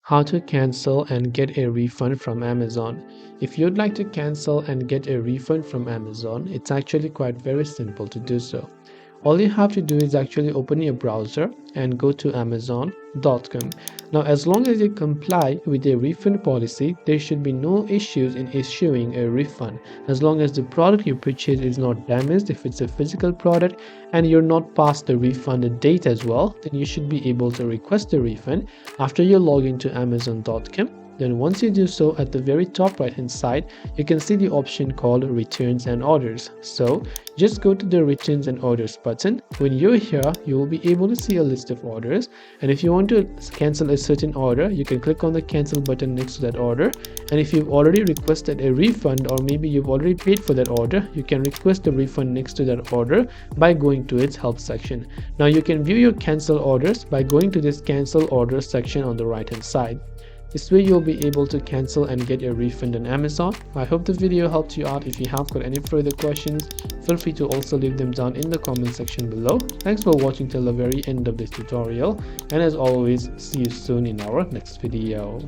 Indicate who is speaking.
Speaker 1: How to cancel and get a refund from Amazon. If you'd like to cancel and get a refund from Amazon, it's actually quite very simple to do so. All you have to do is actually open your browser and go to amazon.com. Now, as long as you comply with the refund policy, there should be no issues in issuing a refund. As long as the product you purchase is not damaged, if it's a physical product and you're not past the refunded date as well, then you should be able to request a refund after you log into amazon.com. Then once you do so, at the very top right hand side, you can see the option called returns and orders. So just go to the returns and orders button. When you're here, you will be able to see a list of orders. And if you want to cancel a certain order, you can click on the cancel button next to that order. And if you've already requested a refund, or maybe you've already paid for that order, you can request a refund next to that order by going to its help section. Now you can view your cancel orders by going to this cancel orders section on the right hand side. This way you'll be able to cancel and get a refund on Amazon. I hope the video helped you out. If you have got any further questions, feel free to also leave them down in the comment section below. Thanks for watching till the very end of this tutorial, and as always, see you soon in our next video.